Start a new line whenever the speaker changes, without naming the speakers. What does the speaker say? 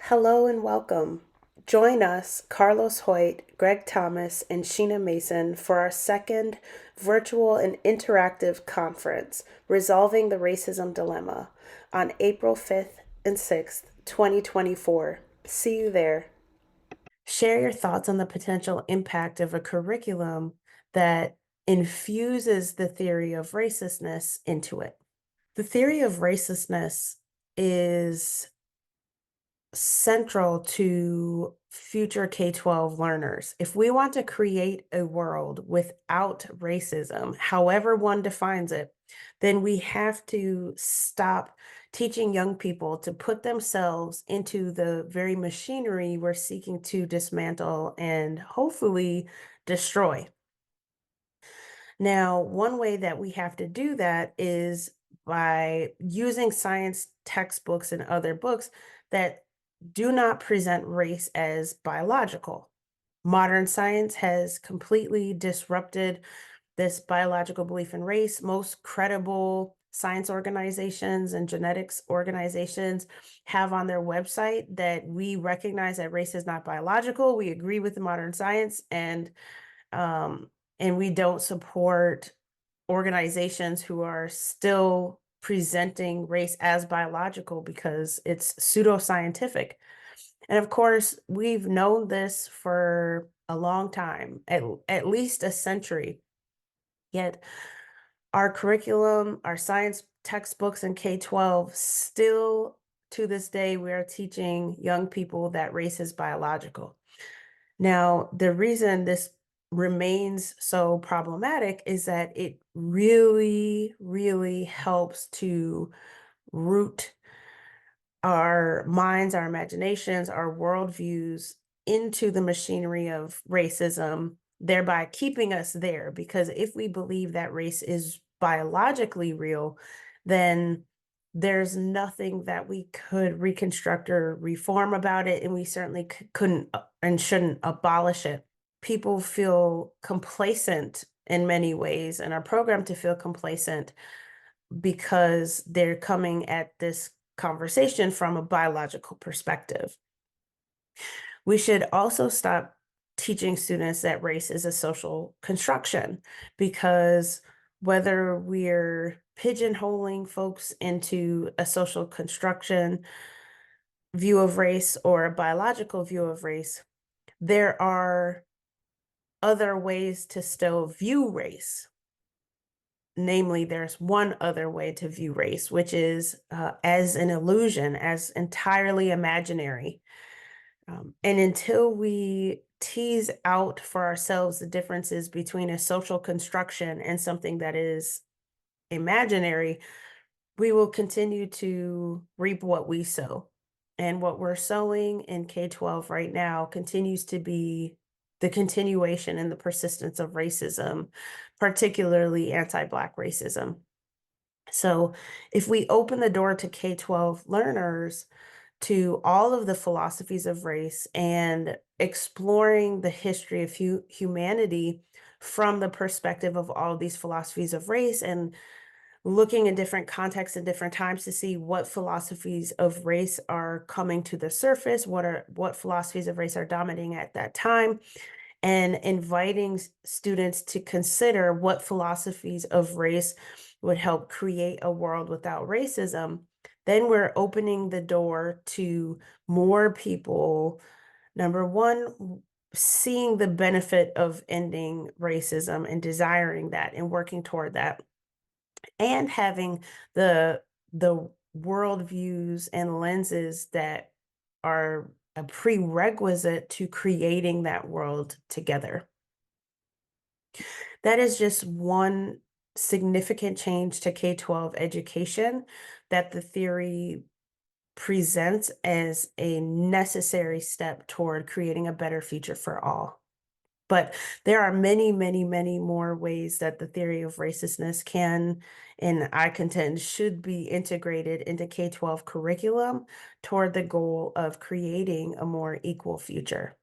Hello and welcome. Join us, Carlos Hoyt, Greg Thomas, and Sheena Mason for our second virtual and interactive conference, Resolving the Racism Dilemma, on April 5th and 6th, 2024. See you there. Share your thoughts on the potential impact of a curriculum that infuses the theory of racelessness into it. The theory of racelessness is central to future K12 learners. If we want to create a world without racism, however one defines it, then we have to stop teaching young people to put themselves into the very machinery we're seeking to dismantle and hopefully destroy. Now, one way that we have to do that is by using science textbooks and other books that do not present race as biological. Modern science has completely disrupted this biological belief in race. Most credible science organizations and genetics organizations have on their website that we recognize that race is not biological. We agree with the modern science, um, and we don't support organizations who are still presenting race as biological because it's pseudoscientific. And of course, we've known this for a long time, at least a century. Yet our curriculum, our science textbooks in K12, still to this day, we are teaching young people that race is biological. Now, the reason this remains so problematic is that it really, really helps to root our minds, our imaginations, our worldviews into the machinery of racism, thereby keeping us there. Because if we believe that race is biologically real, then there's nothing that we could reconstruct or reform about it, and we certainly couldn't and shouldn't abolish it. People feel complacent in many ways and are programmed to feel complacent because they're coming at this conversation from a biological perspective. We should also stop teaching students that race is a social construction, because whether we're pigeonholing folks into a social construction view of race or a biological view of race, there are other ways to still view race. Namely, there's one other way to view race, which is as an illusion, as entirely imaginary. And until we tease out for ourselves the differences between a social construction and something that is imaginary, we will continue to reap what we sow. And what we're sowing in K12 right now continues to be the continuation and the persistence of racism, particularly anti-Black racism. So if we open the door to K12 learners to all of the philosophies of race and exploring the history of humanity from the perspective of all of these philosophies of race, and looking in different contexts and different times to see what philosophies of race are coming to the surface, what philosophies of race are dominating at that time, and inviting students to consider what philosophies of race would help create a world without racism, then we're opening the door to more people, number one, seeing the benefit of ending racism and desiring that and working toward that, and having the worldviews and lenses that are a prerequisite to creating that world together. That is just one significant change to K12 education that the theory presents as a necessary step toward creating a better future for all. But there are many, many, many more ways that the theory of racelessness can, and I contend should be integrated into K12 curriculum toward the goal of creating a more equal future.